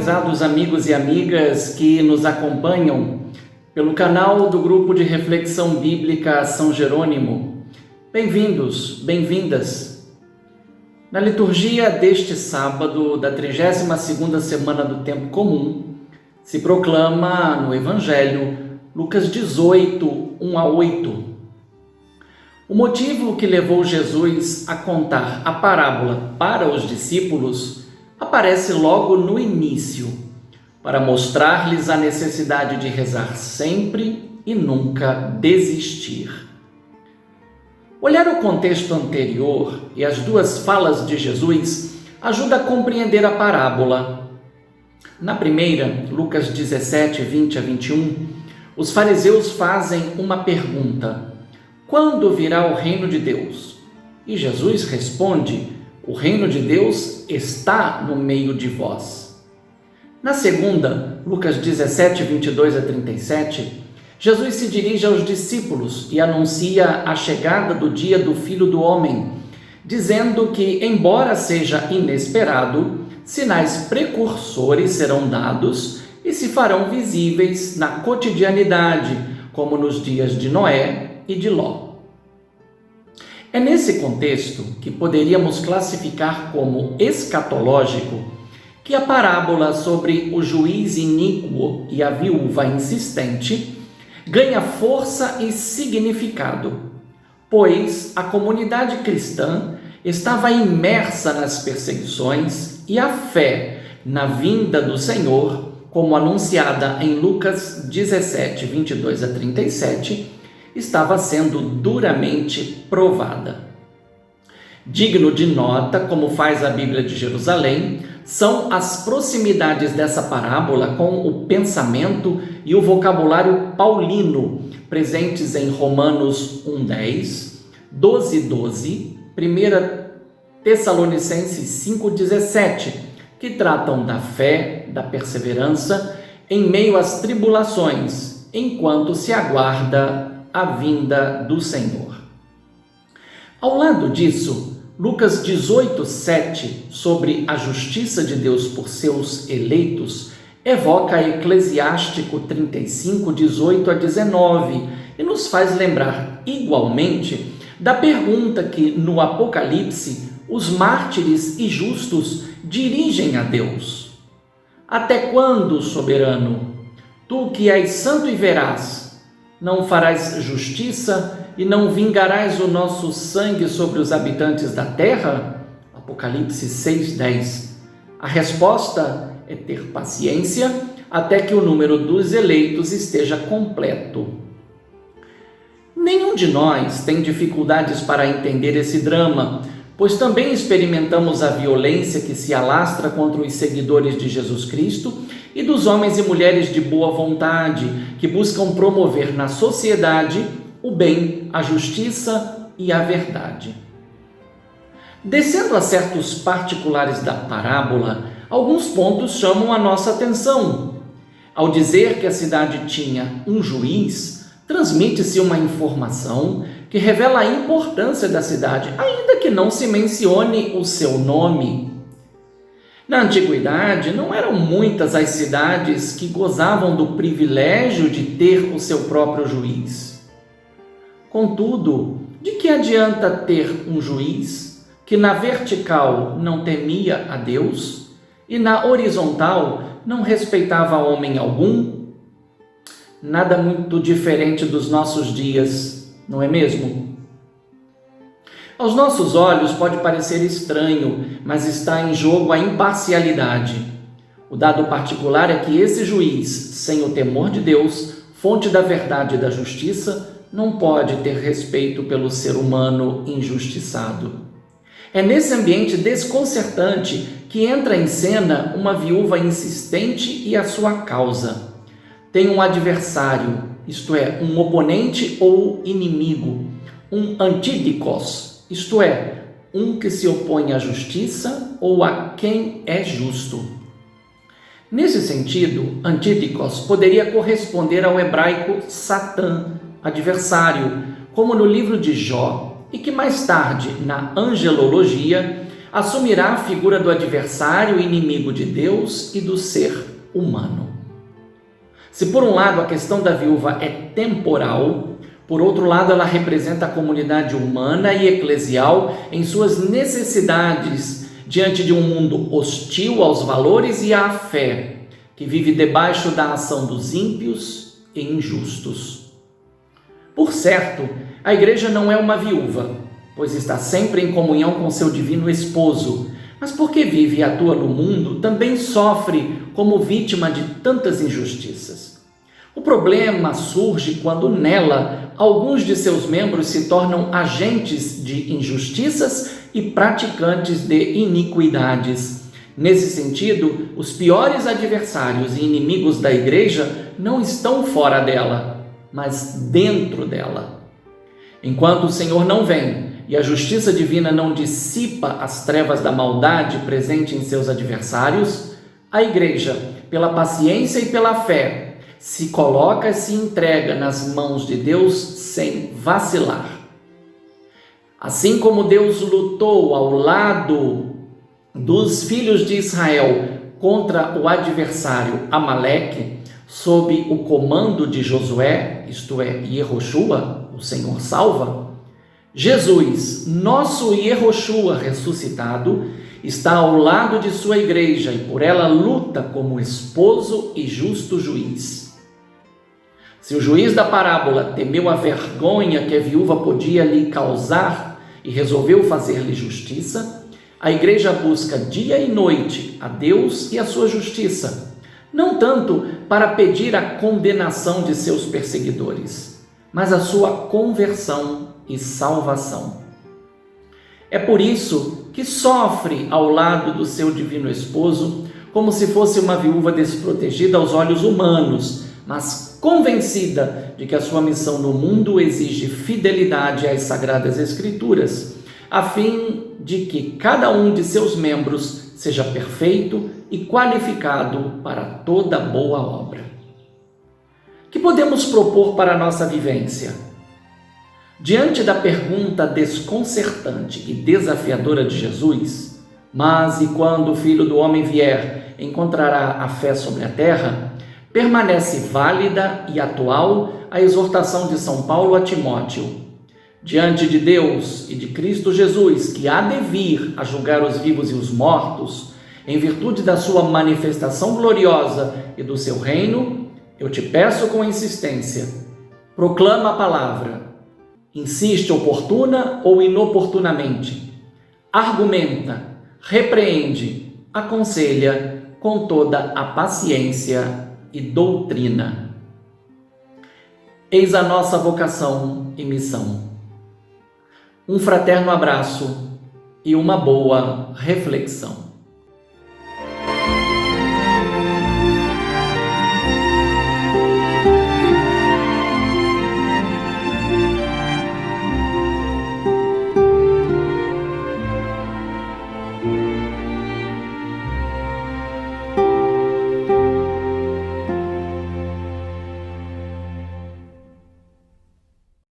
prezados amigos e amigas que nos acompanham pelo canal do Grupo de Reflexão Bíblica São Jerônimo. Bem-vindos, bem-vindas. Na liturgia deste sábado, da 32ª semana do Tempo Comum, se proclama no Evangelho Lucas 18, 1 a 8. O motivo que levou Jesus a contar a parábola para os discípulos aparece logo no início, para mostrar-lhes a necessidade de rezar sempre e nunca desistir. Olhar o contexto anterior e as duas falas de Jesus ajuda a compreender a parábola. Na primeira, Lucas 17, 20 a 21, os fariseus fazem uma pergunta: quando virá o reino de Deus? E Jesus responde: o reino de Deus está no meio de vós. Na segunda, Lucas 17, 22 a 37, Jesus se dirige aos discípulos e anuncia a chegada do dia do Filho do Homem, dizendo que, embora seja inesperado, sinais precursores serão dados e se farão visíveis na cotidianidade, como nos dias de Noé e de Ló. É nesse contexto, que poderíamos classificar como escatológico, que a parábola sobre o juiz iníquo e a viúva insistente ganha força e significado, pois a comunidade cristã estava imersa nas perseguições e a fé na vinda do Senhor, como anunciada em Lucas 17, 22 a 37, estava sendo duramente provada. Digno de nota, como faz a Bíblia de Jerusalém, são as proximidades dessa parábola com o pensamento e o vocabulário paulino, presentes em Romanos 1,10, 12,12, 1 Tessalonicenses 5,17, que tratam da fé, da perseverança, em meio às tribulações, enquanto se aguarda a vinda do Senhor. Ao lado disso, Lucas 18, 7, sobre a justiça de Deus por seus eleitos, evoca Eclesiástico 35, 18 a 19 e nos faz lembrar igualmente da pergunta que no Apocalipse os mártires e justos dirigem a Deus: até quando, soberano, tu que és santo e veraz, não farás justiça e não vingarás o nosso sangue sobre os habitantes da terra? Apocalipse 6:10. A resposta é ter paciência até que o número dos eleitos esteja completo. Nenhum de nós tem dificuldades para entender esse drama, pois também experimentamos a violência que se alastra contra os seguidores de Jesus Cristo e dos homens e mulheres de boa vontade que buscam promover na sociedade o bem, a justiça e a verdade. Descendo a certos particulares da parábola, alguns pontos chamam a nossa atenção. Ao dizer que a cidade tinha um juiz, transmite-se uma informação que revela a importância da cidade, ainda que não se mencione o seu nome. Na antiguidade, não eram muitas as cidades que gozavam do privilégio de ter o seu próprio juiz. Contudo, de que adianta ter um juiz que na vertical não temia a Deus e na horizontal não respeitava homem algum? Nada muito diferente dos nossos dias, não é mesmo? Aos nossos olhos pode parecer estranho, mas está em jogo a imparcialidade. O dado particular é que esse juiz, sem o temor de Deus, fonte da verdade e da justiça, não pode ter respeito pelo ser humano injustiçado. É nesse ambiente desconcertante que entra em cena uma viúva insistente e a sua causa. Tem um adversário, isto é, um oponente ou inimigo, um antidikos, isto é, um que se opõe à justiça ou a quem é justo. Nesse sentido, antidikos poderia corresponder ao hebraico Satã, adversário, como no livro de Jó, e que mais tarde, na angelologia, assumirá a figura do adversário, inimigo de Deus e do ser humano. Se por um lado a questão da viúva é temporal, por outro lado ela representa a comunidade humana e eclesial em suas necessidades diante de um mundo hostil aos valores e à fé, que vive debaixo da ação dos ímpios e injustos. Por certo, a igreja não é uma viúva, pois está sempre em comunhão com seu divino esposo, mas porque vive e atua no mundo, também sofre como vítima de tantas injustiças. O problema surge quando nela alguns de seus membros se tornam agentes de injustiças e praticantes de iniquidades. Nesse sentido, os piores adversários e inimigos da igreja não estão fora dela, mas dentro dela. Enquanto o Senhor não vem e a justiça divina não dissipa as trevas da maldade presente em seus adversários, a igreja, pela paciência e pela fé, se coloca e se entrega nas mãos de Deus sem vacilar. Assim como Deus lutou ao lado dos filhos de Israel contra o adversário Amaleque, sob o comando de Josué, isto é, Yehoshua, o Senhor salva, Jesus, nosso Yehoshua ressuscitado, está ao lado de sua igreja e por ela luta como esposo e justo juiz. Se o juiz da parábola temeu a vergonha que a viúva podia lhe causar e resolveu fazer-lhe justiça, a igreja busca dia e noite a Deus e a sua justiça, não tanto para pedir a condenação de seus perseguidores, mas a sua conversão e salvação. É por isso que sofre ao lado do seu divino esposo, como se fosse uma viúva desprotegida aos olhos humanos, mas convencida de que a sua missão no mundo exige fidelidade às Sagradas Escrituras, a fim de que cada um de seus membros seja perfeito e qualificado para toda boa obra. Que podemos propor para a nossa vivência? Diante da pergunta desconcertante e desafiadora de Jesus, mas e quando o Filho do Homem vier, encontrará a fé sobre a terra? Permanece válida e atual a exortação de São Paulo a Timóteo. Diante de Deus e de Cristo Jesus, que há de vir a julgar os vivos e os mortos, em virtude da sua manifestação gloriosa e do seu reino, eu te peço com insistência, proclama a palavra, insiste oportuna ou inoportunamente, argumenta, repreende, aconselha com toda a paciência e doutrina. Eis a nossa vocação e missão. Um fraterno abraço e uma boa reflexão.